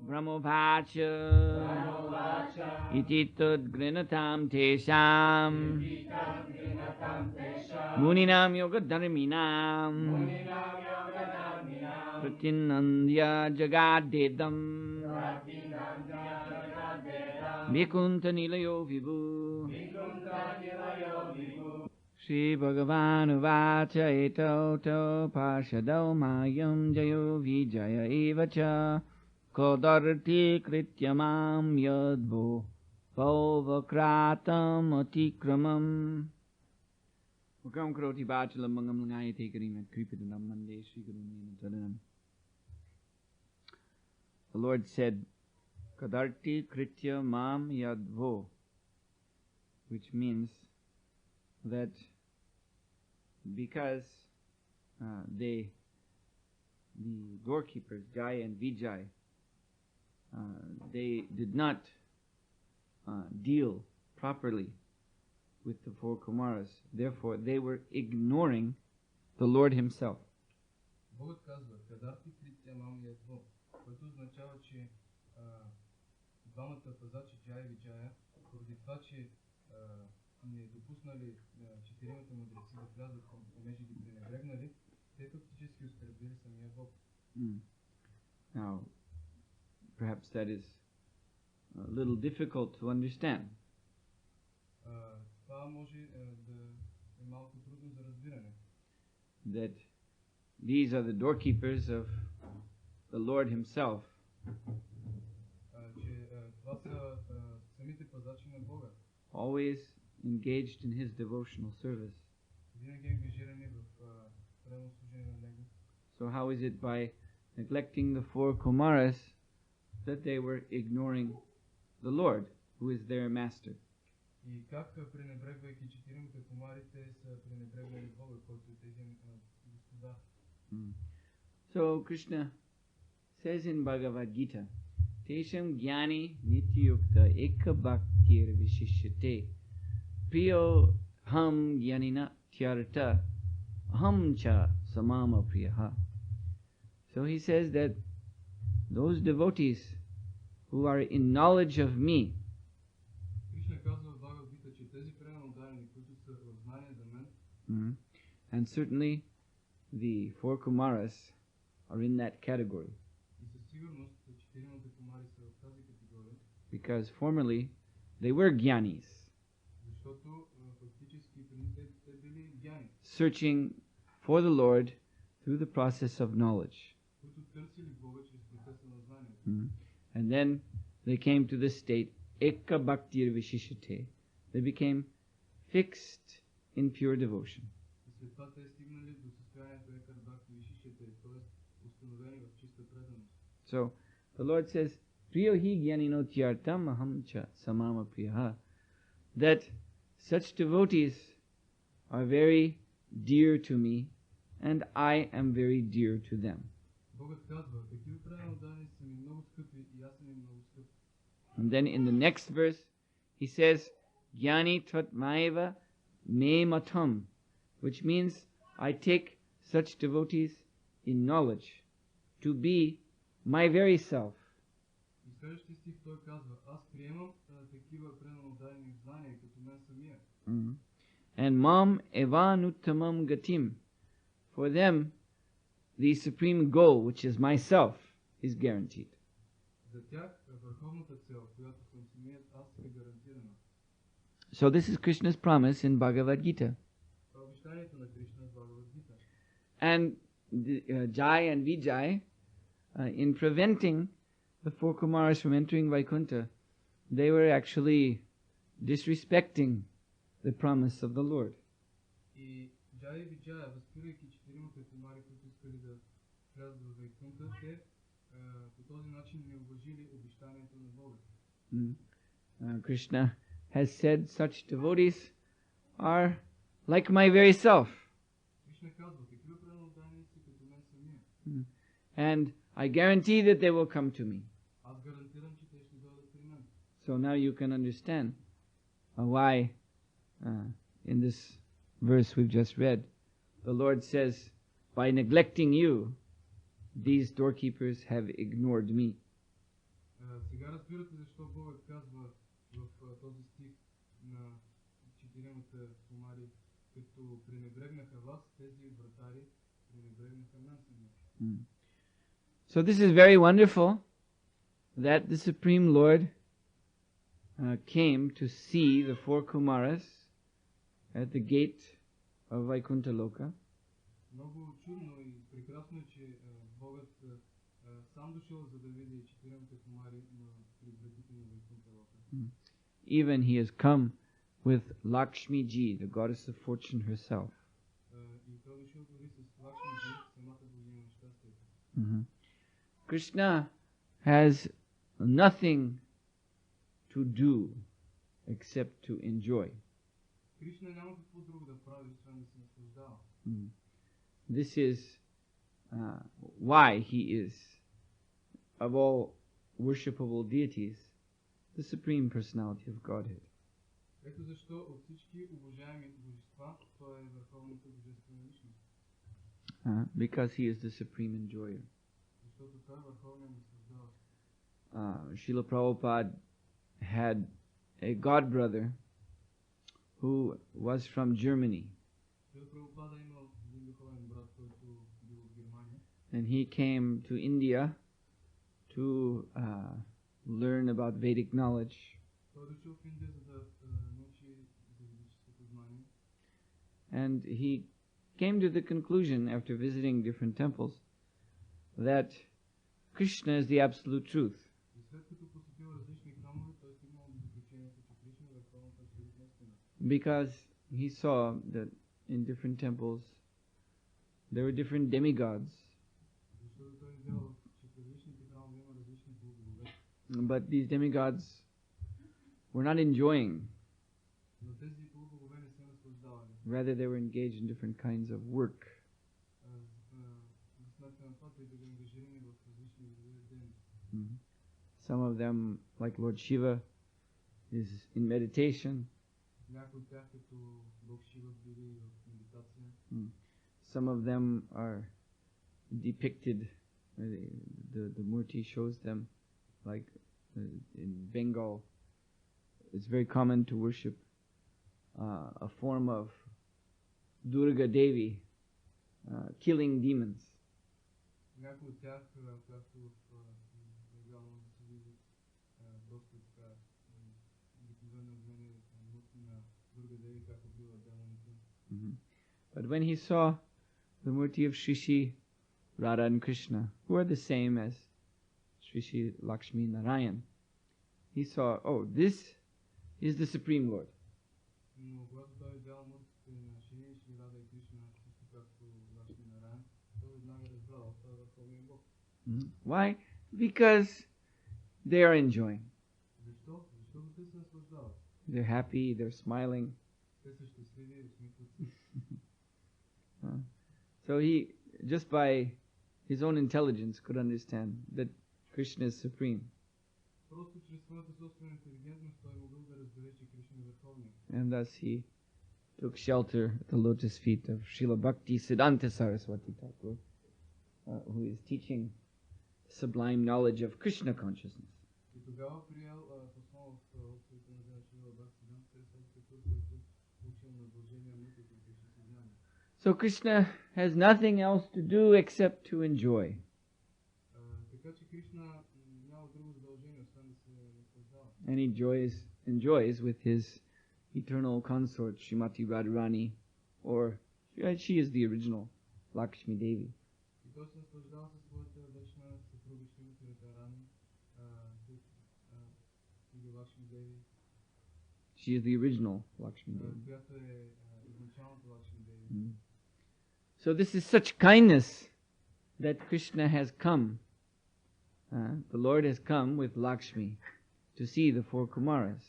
Brahmovacha iti tad grinatam tesham muninam yoga dharminam pratinandya jagadedam vikunta nilayo vibhu Shri Bhagavan Uvacha eto to parshado mayam jayo vijaya evacha kodarti krityamam yadvo bhavakratam atikramam Mukam karoti bhachalam mangam langayate karimat kripitanam mande Shri Gurunina Tadanam. The Lord said, Kadarti kritya mam yadvo, which means that because the doorkeepers, Jai and Vijay, they did not deal properly with the four Kumaras. Therefore, they were ignoring the Lord Himself. Богът казва, Кадарти критя мам ядво, което означава, че двамата пазачи Джая и Виджая, поради това, че не допуснали четиримата мъдреци да влязат, понеже ги пренебрегнали, те фактически оскърбили самия Бог. Now, perhaps that is a little difficult to understand. Това може да е малко трудно за разбиране. That these are the doorkeepers of the Lord Himself. Че това са самите пазачи на Бога. Always engaged in His devotional service. Винаги ангажирани в правилно служение на Него. So how is it by neglecting the four Kumaras that they were ignoring the Lord, who is their master? И как пренебрегвайки четиримата кумари, те са пренебрегвали Бога, който е техен Господа. So Krishna says in Bhagavad Gita, Tesham Jnani Nityukta Eka Bhaktir Vishishyate Priyo Ham Jnanina Tyarta Aham Cha Samama Priyaha. So he says that those devotees who are in knowledge of me, Кришна казва в Бхагавад Гита, че тези преданодайни, които са в знание за мен, and certainly the four Kumaras are in that category. И със сигурност четиримата кумари са в тази категория. Because formerly they were Jnanis, Защото фактически преди те били гяни, searching for the Lord through the process of knowledge. които търсили Бога чрез процеса на знанието. And then they came to the state Eka Bhaktir Vishishyate. They became fixed in pure devotion. И след това те стигнали до състоянието Екар Бхакти Вишишите, т.е. установени в чиста преданост. So the Lord says, Priyo hi jnanino tyartam aham cha samama priyaha. That such devotees are very dear to me, and I am very dear to them. Богът казва, такива преданодайни са ми много скъпи и аз съм им много скъп. And then in the next verse, he says, Jnani tvat maeva me matam, which means I take such devotees in knowledge to be my very self. И следващия стих той казва, аз приемам такива преданодайни знания като мен самия. And mam evanuttamam gatim. For them, the supreme goal, which is myself, is guaranteed. За тях върховната цел, която съм самият аз, е гарантирана. So this is Krishna's promise in Bhagavad Gita. Това е обещанието на Кришна в Бхагавад Гита. And Jai and Vijay, in preventing the four Kumaras from entering Vaikuntha, they were actually disrespecting the promise of the Lord. И Джай и Виджая, възпирайки четиримата кумари, които искали да влязат в Вайкунта, те по този начин не уважили обещанието на Бога. Krishna has said such devotees are like my very self. Кришна казва, такива преданодайни са като мен самия. And I guarantee that they will come to me. Аз гарантирам, че те ще дойдат при мен. So now you can understand why in this verse we've just read, the Lord says, by neglecting you, these doorkeepers have ignored me. Сега разбирате защо Бог казва в този стих на четиримата кумари, като пренебрегнаха вас, тези вратари пренебрегнаха нас. So this is very wonderful that the Supreme Lord came to see the four Kumaras at the gate of Vaikuntha Loka. Много чудно и прекрасно е, че Богът сам дошъл, за да види четиримата кумари при вратите на Вайкунтха Лока. Even he has come with Lakshmi Ji, the goddess of fortune herself. И той дошъл дори с Лакшми Джи, самата богиня на щастието. Krishna has nothing to do except to enjoy. Кришна няма какво друго да прави, освен да се наслаждава. This is why he is, of all worshipable deities, the Supreme Personality of Godhead. Ето защо от всички уважаеми божества, той е върховната божествена личност. Because he is the supreme enjoyer. Защото той е върховният наслаждаващ. Srila Prabhupada had a god brother who was from Germany. Srila Prabhupada имал един духовен брат, който бил от Германия. And he came to India to learn about Vedic knowledge. Той дошъл в Индия, за да научи за ведическото знание. And he came to the conclusion, after visiting different temples, that Krishna is the absolute truth. И след като посетил различни храмове, той стигнал до заключението, че Кришна е върховната абсолютна истина. Because he saw that in different temples there were different demigods. Защото той видял, че в различните храмове има различни богове. But these demigods were not enjoying. Но тези богове не се наслаждавали. Rather, they were engaged in different kinds of work. За сметка на това, те били ангажирани в различни видове дейности. Some of them, like Lord Shiva, is in meditation. Някои от тях, като Бог Шива, били в медитация. Some of them are depicted, the Murti shows them, like in Bengal, it's very common to worship a form of Durga Devi, killing demons. Някои от тях, както в Бенгал може да се видят доста така обикновено обвинение на Durga Devi, как убива демоните. But when he saw the Murti of Shri Radha and Krishna, who are the same as Shri Lakshmi Narayan, he saw, oh, this is the Supreme Lord. Но когато той видял муртите на Шри Рада и Кришна, също както Лакшми Нараян, той веднага разбрал, това е върховният Бог. Why? Because they are enjoying. Защо? Защото те се наслаждават. They're happy, they're smiling. Те са щастливи, усмихват се. So he, just by his own intelligence, could understand that Krishna is supreme. Просто чрез своята собствена интелигентност той могъл да разбере, че Кришна е върховният. And thus he took shelter at the lotus feet of Srila Bhakti Siddhanta Saraswati Thakur, who is teaching sublime knowledge of Krishna consciousness. И тогава приел послон в отците на Шрила Бхакти Сиddhanta Saraswati Thakur, който учил на блажения мътък от Кришна съзнание. So Krishna has nothing else to do except to enjoy. Така че Кришна няма друго задължение, освен да се наслаждава. And he enjoys with his eternal consort, Srimati Radharani, or she is the original Lakshmi Devi. И той се наслаждава със своята вечна съпруга Шримати Радharani, или Лакшми Деви. She is the original Lakshmi Devi. Която е изначалната Лакшми Деви. So this is such kindness that Krishna has come. The Lord has come with Lakshmi to see the four Kumaras.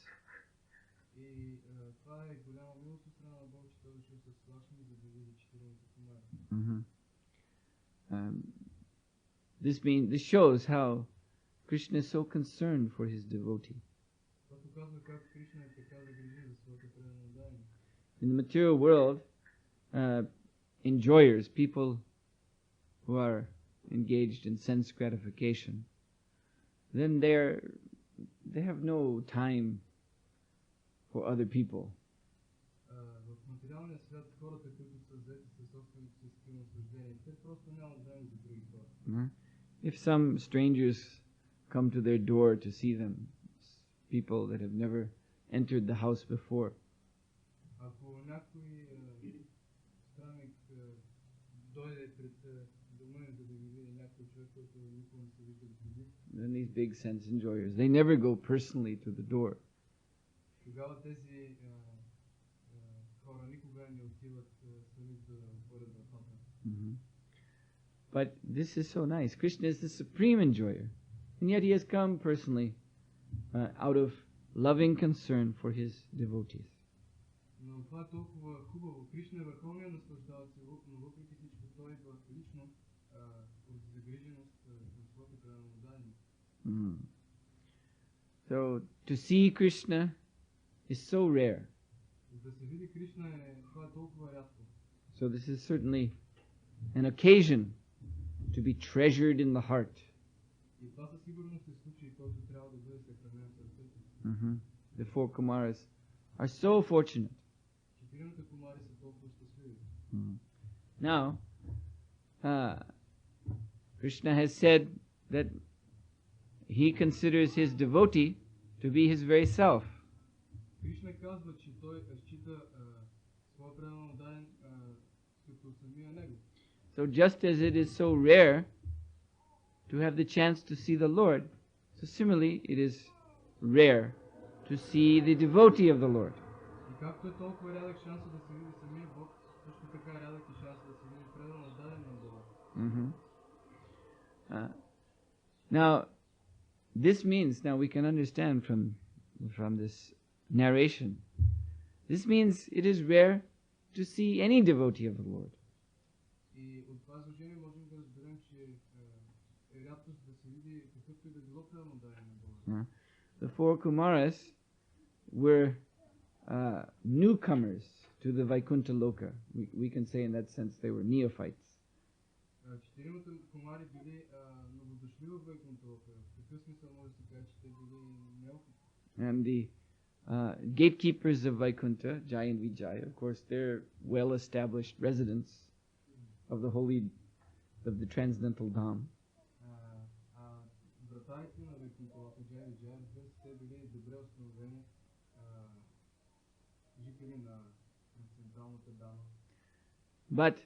И това е голяма милост от страна на Бог, че той дошъл с Лакшми, за да види четиримата кумари. This shows how Krishna is so concerned for his devotee. Това показва как Кришна е така загрижен за своите преданодайни. In the material world, enjoyers, people who are engaged in sense gratification, then they have no time for other people. В материалния свят хората, които са заети със собствените си наслаждения, те просто нямат време за други хора. If some strangers come to their door to see them, people that have never entered the house before, Ако някой странник дойде пред дома им, за да ги види някой човек, който никога не се вижда преди, then these big sense enjoyers, they never go personally to the door. тогава тези хора никога не отиват сами да отворят вратата. But this is so nice. Krishna is the supreme enjoyer, and yet he has come personally out of loving concern for his devotees. Но това е толкова хубаво. Кришна е върховният наслаждавач, но въпреки всичко той идва лично от загриженост на своите преданодайни. So to see Krishna is so rare. Да се види Кришна това е толкова рядко. So this is certainly an occasion to be treasured in the heart. И това със сигурност е случай, който трябва да бъде съхранен в сърцето. The four Kumaras are so fortunate. Четиримата кумари са толкова щастливи. Now, Krishna has said that he considers his devotee to be his very self. Кришна казва, че той счита своя преданодайен като самия него. So just as it is so rare to have the chance to see the Lord, so similarly it is rare to see the devotee of the Lord. И както е толкова рядък шансът да се види самия Бог, също така е рядък и шансът да се види преданодайен на Бога. Now, this means, now we can understand from this narration, this means it is rare to see any devotee of the Lord. И от това изложение можем да разберем, че е рядкост да се види какъвто и да било преданодайен на Бога. The four Kumaras were newcomers to the Vaikuntha Loka. We can say in that sense they were neophytes. Четиримата кумари били новодошли в Вайкунта Лока. В такъв смисъл може да се каже, че те били неопитни. And the gatekeepers of Vaikuntha, Jai and Vijay, of course, they're well-established residents of the transcendental Dham. Вратарите на Вайкунта Лока, Джай и Виджай, те били добре установени жители на трансценденталната Дама. But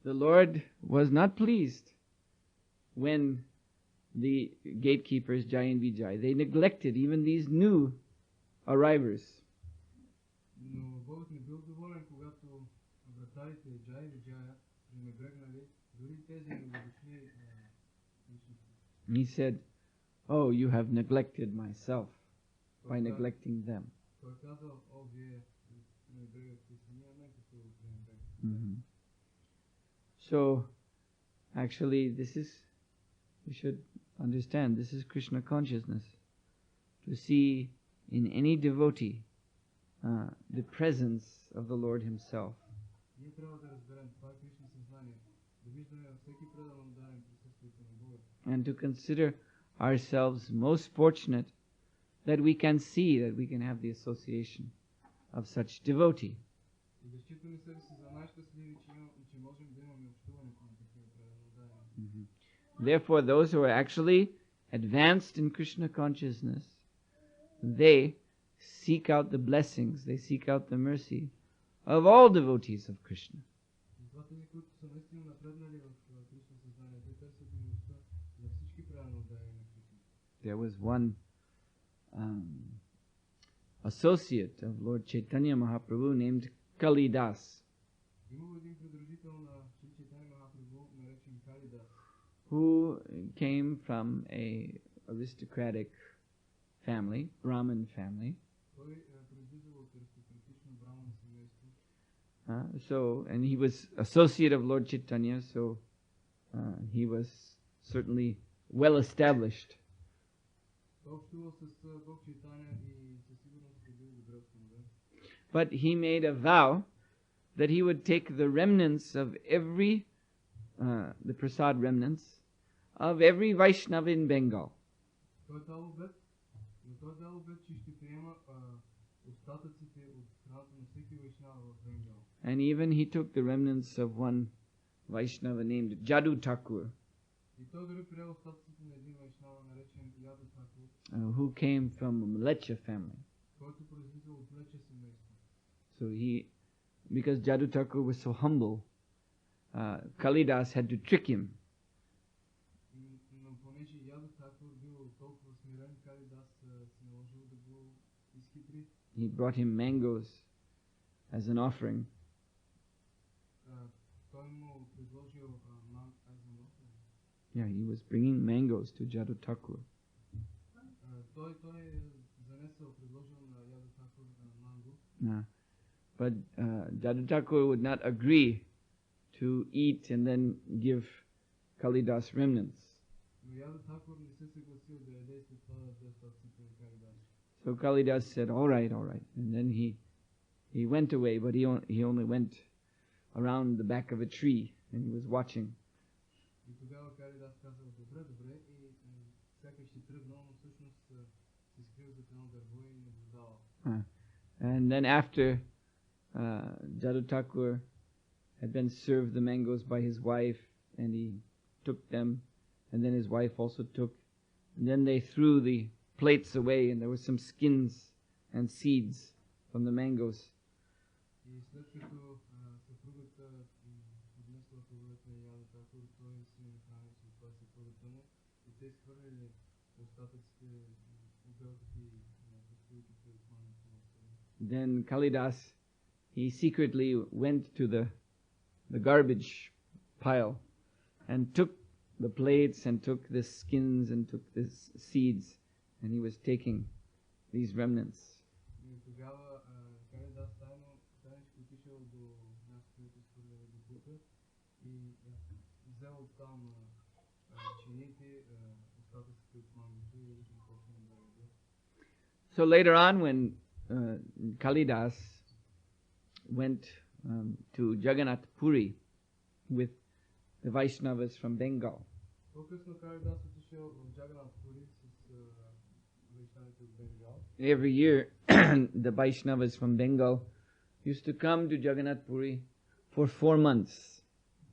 the Lord was not pleased when the gatekeepers, Jai and Vijay, they neglected even these new arrivers. Но Бог не бил доволен, когато вратарите Джай и Виджая пренебрегнали дори тези новодошли личности. He said, "Oh, you have neglected myself by neglecting them." Той казал, о, вие пренебрегахте самия мен, като пренебрегахте. So, actually, we should understand, this is Krishna consciousness. To see in any devotee the presence of the Lord Himself. Ние трябва да разберем, това е Кришна съзнание, да виждаме във всеки преданодайен присъствието на Бога. And to consider ourselves most fortunate that we can see, that we can have the association of such devotee. И да считаме себе си за най-щастливи, че можем да имаме общуването на такива преданодайни. Therefore, those who are actually advanced in Krishna consciousness, they seek out the blessings, they seek out the mercy of all devotees of Krishna. Затова тези, които са наистина напреднали в Кришна съзнание, те търсят милостта на всички преданодайни на Кришна. There was one associate of Lord Chaitanya Mahaprabhu named Kalidas. Имало един придружител на Шри Чайтanya Махапрабху, наречен Калидас, who came from a aristocratic family, Brahmin family. той произлизал от аристократично браман семейство. And he was associate of Lord Chaitanya, so he was certainly well established. Той общувал с Бог Чайтаня и със сигурност е бил добре установен. But he made a vow that he would take the remnants of the prasad remnants of every Vaishnava in Bengal. Той дал обет, но той дал обет, че ще приема остатъците от храната на всеки вайшнава в Бенгал. And even he took the remnants of one Vaishnava named Jadu Thakur, И той дори прия остатъците на един вайшнава, наречен Яду Такур, who came from a Mlecha family. който произлиза от Млече семейство. So because Jadu Thakur was so humble, Kalidas had to trick him. Но понеже Яду Такур бил толкова смирен, Калидас се наложил да го изхитри. He brought him mangoes as an offering. Той му предложил Yeah, he was bringing mangoes to Jadu Thakur. Той занесъл, предложил на Яду Такур манго. But Jadu Thakur would not agree to eat and then give Kalidas remnants. Но Яду Такур не се съгласил да яде след това да даде остатъците на Калидас. So Kalidas said, all right. And then he went away, but he only went around the back of a tree and he was watching. И тогава Калидас казал, добре, и сякаш ще тръгнал, но всъщност се скрил зад едно дърво и наблюдавал. And then after Jadu Thakur had been served the mangoes by his wife, and he took them, and then his wife also took, and then they threw the plates away, and there were some skins and seeds from the mangoes. И след като съпругата поднесла плодовете на Яду Такур, той се нахранил с това съпругата му и те изхвърлили остатъците, обелките и плодовете от мангото. Then Kalidas, he secretly went to the garbage pile and took the plates and took the skins and took the seeds, and he was taking these remnants. И тогава Калидас тайничко отишъл до мястото, където изхвърляли буклука и взел оттам чините, остатъците от мангото и започна да яде. So later on, when Kalidas went to Jagannath Puri with the Vaishnavas from Bengal. По-късно Калидас отишъл в Джаганат Пури с вайшнавите от Бенгал. Every year, the Vaishnavas from Bengal used to come to Jagannath Puri for 4 months.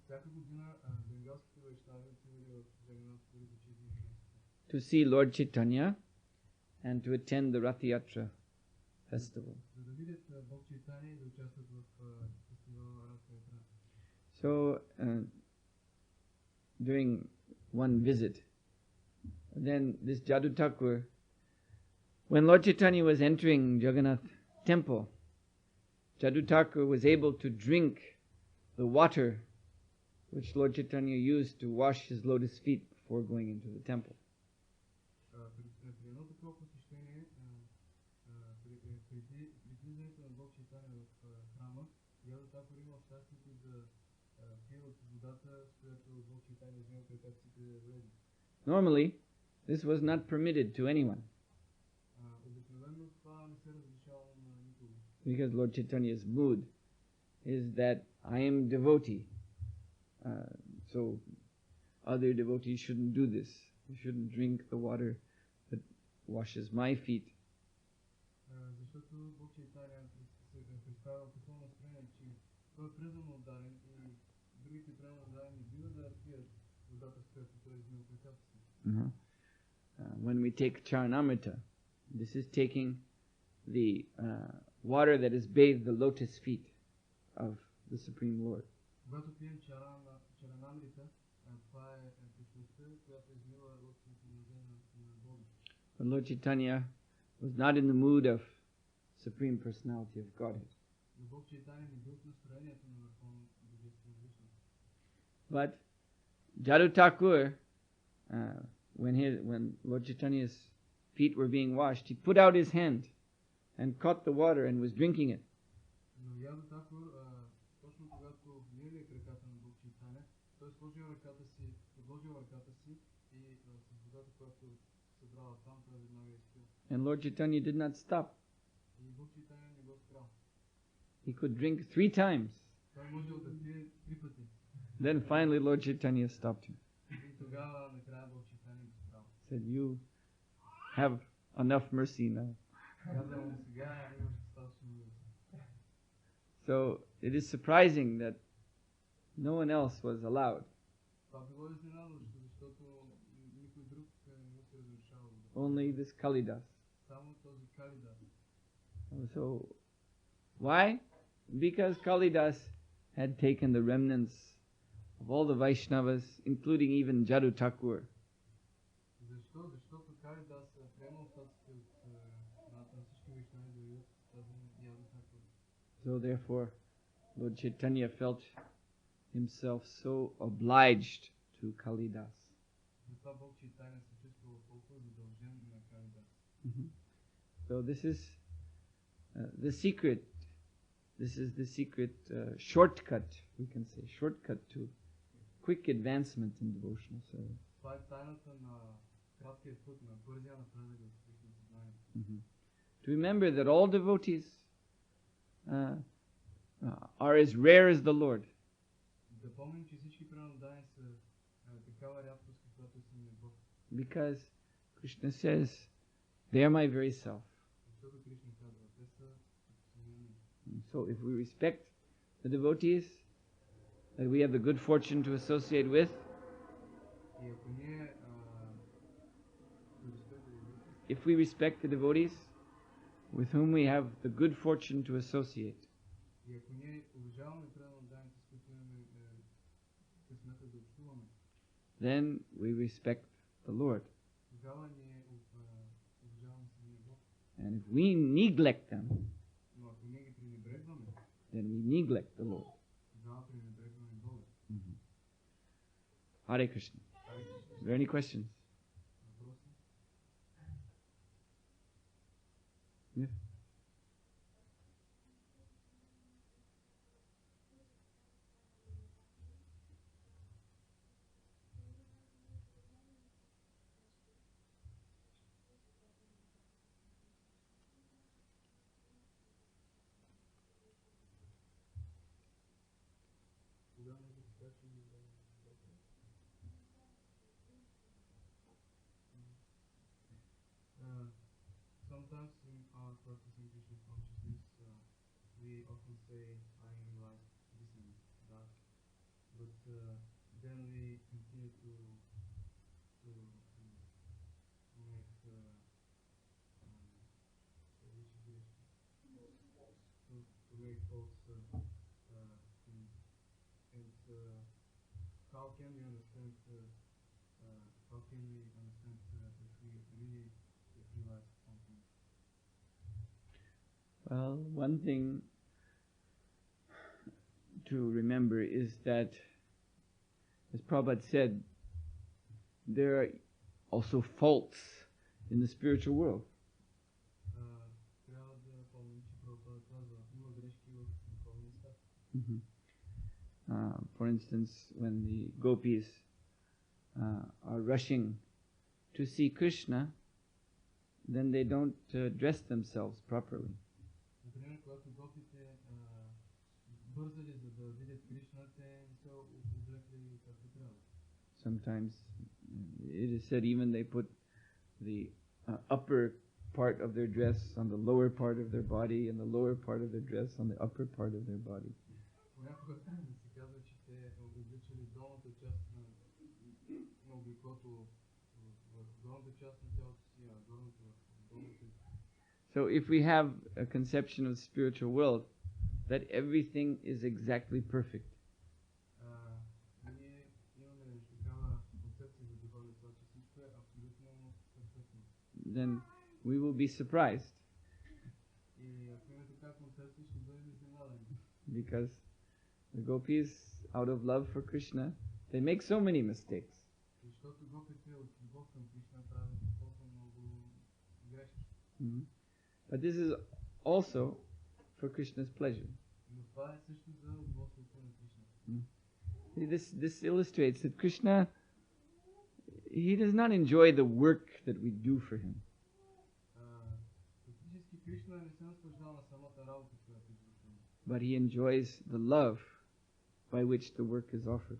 Всяка година бенгалските вайшнави отивали в Джаганат Пури за 4 месеца. To see Lord Chaitanya and to attend the Rath Yatra festival. За да видят Бог Чайтания и да участват в фестивала Рат Ятра. So, during one visit, then this Jadu Thakur, when Lord Chaitanya was entering Jagannath temple, Jadu Thakur was able to drink the water which Lord Chaitanya used to wash his lotus feet before going into the temple. При едно такова посещение, преди влизането на Бог Чайтания в храма, Яду Такур имал щастието да пие от водата, с която Бог Чайтания взел препятствите влезе. Normally, this was not permitted to anyone, Обикновено това не се разрешавало на никого. because Lord Chaitanya's mood is that I am devotee, so other devotees shouldn't do this. You shouldn't drink the water that washes my feet. Защото Бог Чайтания се представя такова настроение, че той е преданно отдаден и другите преданно отдадени бива да пият водата, с която той е измил краката си. When we take Charanamrita, this is taking the water that has bathed the lotus feet of the Supreme Lord. Когато пием Чаранамрита, това е присъстта, която е измила лотосните нозе на Бога. But Lord Chaitanya was not in the mood of Supreme Personality of Godhead. Но Бог Чайтания не бил в настроението на върховната божествена личност. But Jadu Thakur, when Lord Chaitanya's feet were being washed, he put out his hand and caught the water and was drinking it. Но Яду Такур, точно когато мили краката на Бог Чайтания, той сложил ръката си, подложил ръката си и с водата, която събрала там, той веднага изпил. And Lord Chaitanya did not stop. И Бог Чайтания не го спрял. He could drink 3 times. Той можел да пие 3 пъти. Then finally Lord Chaitanya stopped him. И тогава накрая Бог Чайтания го спрял. Said, you have enough mercy now. Каза му сега имаш достатъчно милост. So it is surprising that no one else was allowed. Това било изненадващо, защото никой друг не се разрешавал. Only this Kalidas. Само този Калидас. So why? Because Kalidas had taken the remnants of all the Vaishnavas, including even Jadu Thakur. Защо? Защото Калидас приемал остатъците от на всички вайшнави, дори от тази Яду Тхакур. So therefore, Lord Chaitanya felt himself so obliged to Kalidas. Затова Бог Чайтаня се чувствал толкова задължен на Калидас. So this is the secret. This is the secret shortcut, we can say, shortcut to quick advancement in devotional service. Това е тайната на краткият път, на бързия напредък в Кришна съзнанието. To remember that all devotees are as rare as the Lord. Да помним, че всички преданодаяни са такава рядкост, каквато си на Бог. Because Krishna says, they are my very self. Защото Кришна казва, те са самия. So if we respect the devotees that we have the good fortune to associate with, И ако ние if we respect the devotees with whom we have the good fortune to associate, и ако ние уважаваме преданодаяните, с които имаме късмета да общуваме, then we respect the Lord. тогава ние уважаваме самия Бог. And if we neglect them, Но ако ние ги пренебрегваме, then we neglect the Lord. тогава пренебрегваме Бога. Hare Krishna. Are there any questions? Въпроси? Yes. Sometimes in our practicing Krishna consciousness, we often say, I am like this and that, but then we continue to make to make thoughts and how can we understand if we really realize something? Well, one thing to remember is that, as Prabhupada said, there are also faults in the spiritual world. For instance, when the gopis are rushing to see Krishna, then they don't dress themselves properly. Например, когато гопите бързали за да видят Кришна, те не се облекли както трябва. Sometimes it is said even they put the upper part of their dress on the lower part of their body and the lower part of their dress on the upper part of their body. Понякога се казва, че те обличали долната част на облеклото в долната част на тялото си, а горната в долната. So if we have a conception of the spiritual world that everything is exactly perfect, then we will be surprised. Because the gopis, out of love for Krishna, they make so many mistakes. But this is also for Krishna's pleasure. This illustrates that Krishna, he does not enjoy the work that we do for him. But he enjoys the love by which the work is offered.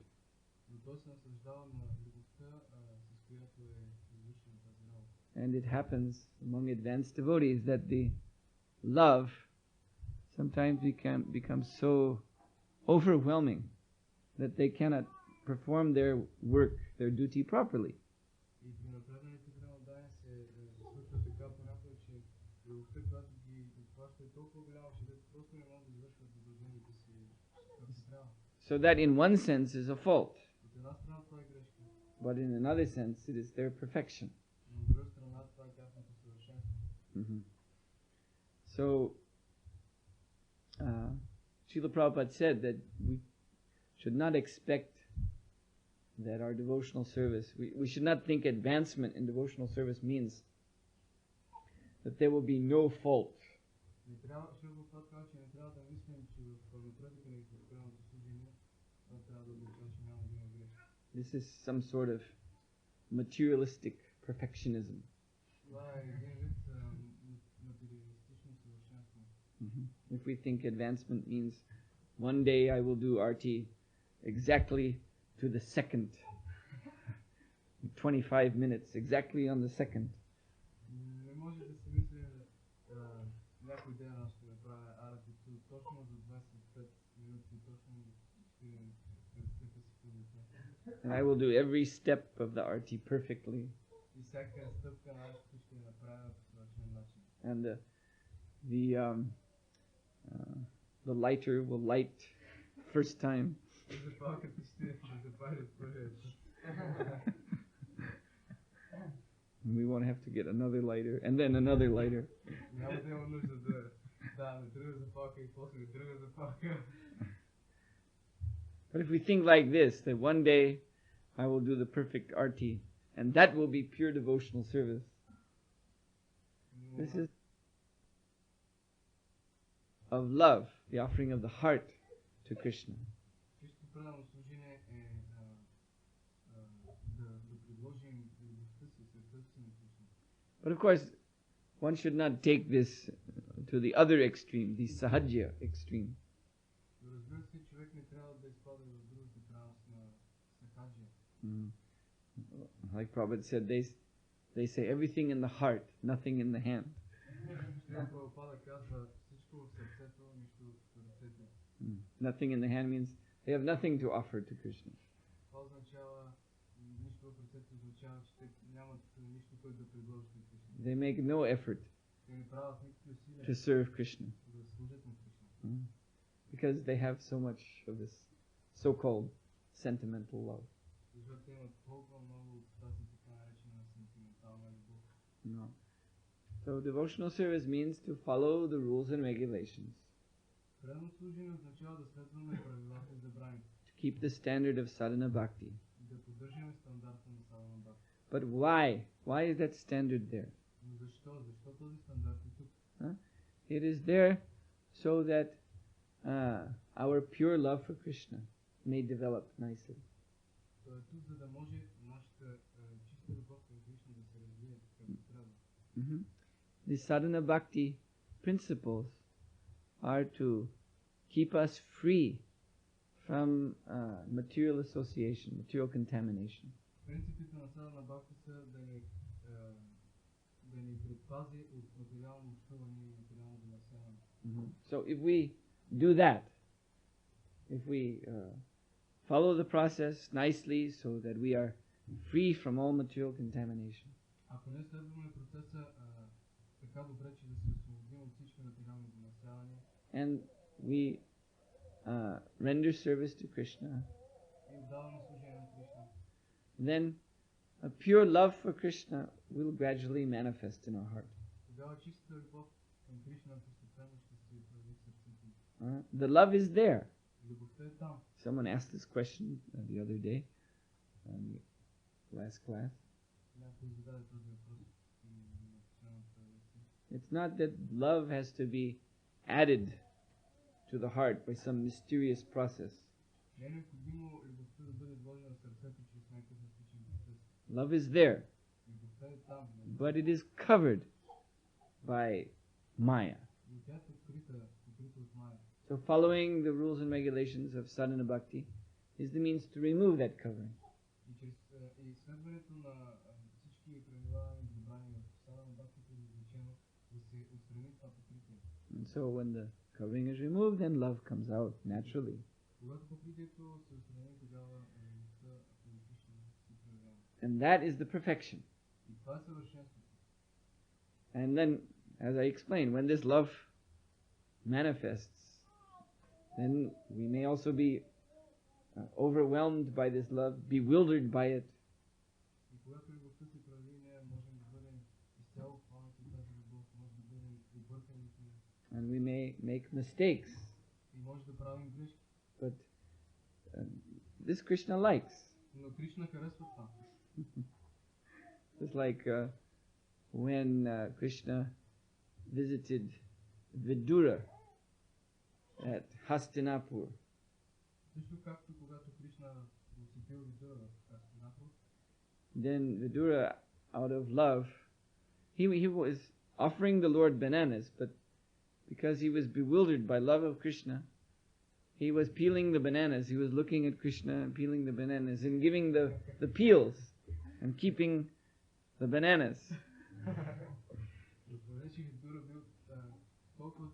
And it happens among advanced devotees that the love sometimes become so overwhelming that they cannot perform their work, their duty properly. И при напредналите преданодая се случва така понякога, че любовта, която ги обхваща е толкова голяма, че те просто не могат да извършват задълженията си както трябва. So that in one sense is a fault, От една страна това е грешка, but in another sense it is their perfection. но от друга страна това е тяхното съвършенство. So, Srila Prabhupada said that we should not expect that our devotional service, we should not think advancement in devotional service means that there will be no fault. Не трябва, Шрила Прабхупад казва, че не трябва да мислим, че в напредъка на изпълненото служение това трябва да означава, че няма да има грешка. This is some sort of materialistic perfectionism. Това е един вид материалистично съвършенство. If we think advancement means one day I will do RT exactly to the second, 25 minutes, exactly on the second. Не може да си мисли някой ден аз ще направя арати точно за 25 минути, точно ще всяка секунда. And I will do every step of the RT perfectly. И всяка стъпка на арати ще направя по съвършен начин. And the lighter will light first time. Запалката ще запали от първия път. We won't have to get another lighter and then another lighter. Няма да има нужда да даваме друга запалка и после друга запалка. But if we think like this, that one day I will do the perfect RT, and that will be pure devotional service. This is of love, the offering of the heart to Krishna. Чисто преданно служение е да предложим любовта си, сърцето си на Кришна. But of course, one should not take this to the other extreme, the sahajya extreme. Разбира се, човек не трябва да изпада в другата крайност на сахаджия. Like Prabhupada said, they say everything in the heart, nothing in the hand. Прабхупада казва всичко в сърцето, нищо в ръцете. Nothing in the hand means they have nothing to offer to Krishna. Това означава, нищо в ръцете означава, че те нямат нищо, което да предложат на Кришна. They make no effort Те не правят никакви усилия to serve Krishna. да служат на Кришна. Because they have so much of this so-called sentimental love. Защото те имат толкова много от тази така наречена сентиментална любов. No. So devotional service means to follow the rules and regulations, Преданно служение означава да следваме правилата и забраните. to keep the standard of sadhana bhakti. Да поддържаме стандарта на садхана бхакти. But why? Why is that standard there? Но защо? Защо този стандарт е тук? It is there so that our pure love for Krishna may develop nicely. Той е тук, за да може нашата чиста любов към Кришна да се развие както трябва. The sadhana bhakti principles are to keep us free from material association, material contamination. Принципите на садхана бхакти са да ни предпази от материално общуване и материално замърсяване. So if we do that, if we follow the process nicely so that we are free from all material contamination, Ако не следваме процеса така добре, че да се освободим от всички материални замърсявания and we render service to Krishna, и отдаваме служение на Кришна, then a pure love for Krishna will gradually manifest in our heart. тогава чистата любов към Кришна постепенно ще се прояви в сърцето. The love is there. Любовта е там. Someone asked this question the other day in the last class. Някой зададе този въпрос на последната лекция. It's not that love has to be added to the heart by some mysterious process. Не е необходимо любовта да бъде вложена в сърцето чрез някакъв мистичен процес. Love is there, Любовта е там, but it is covered by Maya. но тя е покрита от Мая. So following the rules and regulations of sadhana bhakti is the means to remove that covering. И чрез следването на всички правила и забрани в това покритие. And so when the covering is removed, then love comes out naturally. Когато покритието се отстрани, тогава любовта към Кришна се проявява. And that is the perfection. И това е съвършенството. And then, as I explained, when this love manifests, then we may also be overwhelmed by this love, bewildered by it. И когато любовта се прояви, ние можем да бъдем изцяло хванати от тази любов, може да бъдем объркани от нея. And we may make mistakes. И може да правим грешки. But this Krishna likes. Но Кришна харесва това. It's like when Krishna visited Vidura at Hastinapur. Също както когато Кришна посетил Видура в Хастинапур, Then Vidura, out of love, he was offering the Lord bananas, but because he was bewildered by love of Krishna, he was peeling the bananas. He was looking at Krishna and peeling the bananas and giving the peels and keeping the bananas. Понеже Видура бил толкова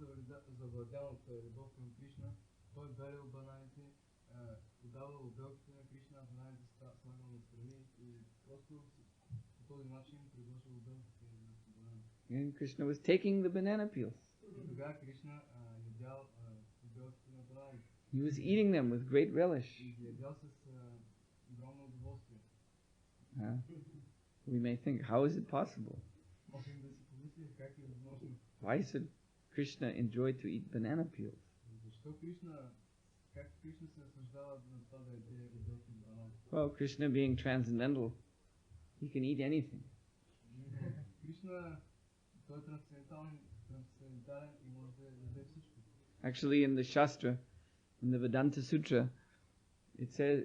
завладян от любов към Кришна, той белил бананите, подавал обелките на Кришна, бананите слагал настрани и просто по този начин предложил обелките на бананите. And Krishna was taking the banana peels. И тогава Кришна ядял обелките на бананите. He was eating them with great relish. И ги ядял с огромно удоволствие. We may think, how is it possible? Можем да си помислим как е възможно. Why should Krishna enjoy to eat banana peels? Защо Кришна, как Кришна се наслаждава на това да яде обелки от банани? Well, Krishna being transcendental, he can eat anything. Кришна, той е трансцендентален и може да яде всичко. Actually, in the Shastra, in the Vedanta Sutra, it says,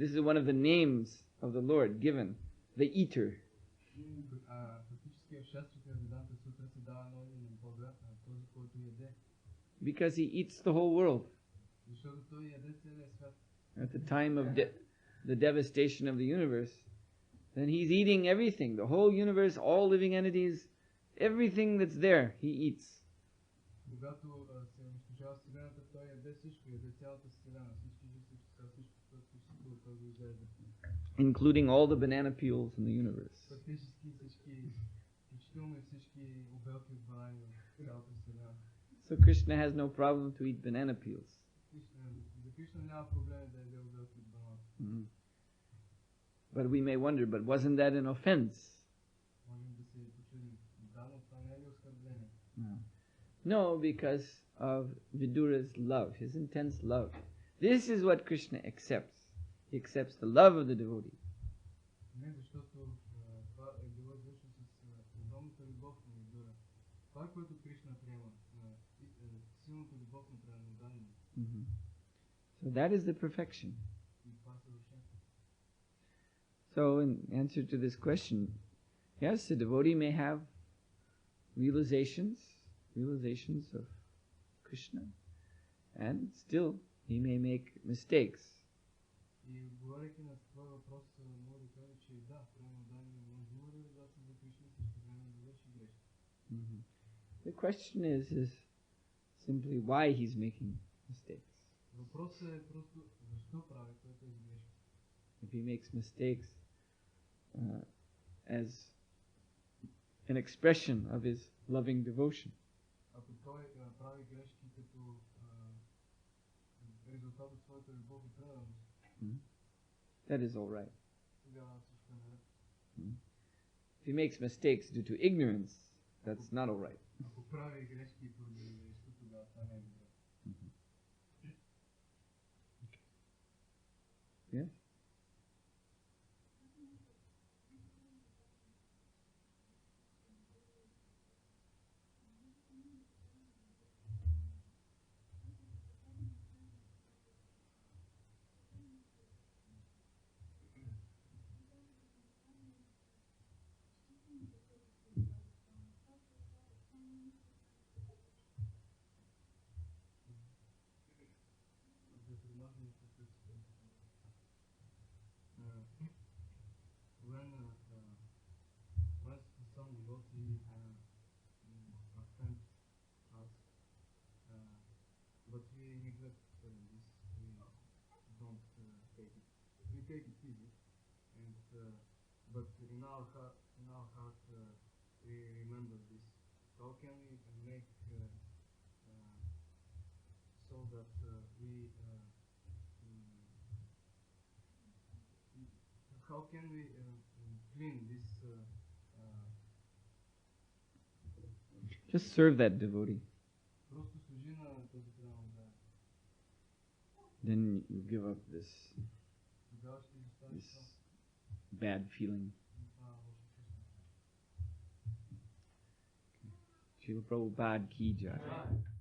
this is one of the names of the Lord given, the eater. Фактически в шастрите на Веданта Сутра се дава едно име на Бога, този, който яде. Because he eats the whole world. Защото той яде целия свят. At the time of the devastation of the universe, then he's eating everything, the whole universe, all living entities, everything that's there, he eats. Когато се унищожава Вселената, той яде всичко, яде цялата Вселена, всички същества, всичко, което съществува, той го изяде. Including all the banana peels in the universe. Фактически всички, включително и всички обелки от банани в цялата Вселена. So Krishna has no problem to eat banana peels. За Кришна няма проблем да яде обелки от банани. But we may wonder, but wasn't that an offense? Можем да се почудим. Да, но това не е ли оскърбление? No, because of Vidura's love, his intense love. This is what Krishna accepts. He accepts the love of the devotee. Не, защото това е било извършено с огромната любов на Видура. Това е което Кришна приема, силната любов на преданните. So that is the perfection. И това е съвършенство. So in answer to this question, yes, the devotee may have realizations of Krishna, and still he may make mistakes. И говорейки на твой въпрос, мога да кажа, че да, преданни може да има реализация за Кришна, също време да върши грешки. The question is simply why he's making mistakes. Въпросът е просто защо прави той тези грешки. If he makes mistakes as an expression of his loving devotion, Ако той прави грешки като резултат от своята любов и преданост, that is all right. тогава всичко е наред. If he makes mistakes due to ignorance, that's not all right. Ако прави грешки поради невежество, тогава това не е добре. Yes? When some devotee ascends this, we don't take it. We take it easy, and but in our heart, we remember this. How can we make so that how can we clean this? Just serve that devotee. Просто служи на този предан, да. Then you give up this Тогава ще изоставиш това. bad feeling. Това лошо чувство. Srila Prabhupada ki jai.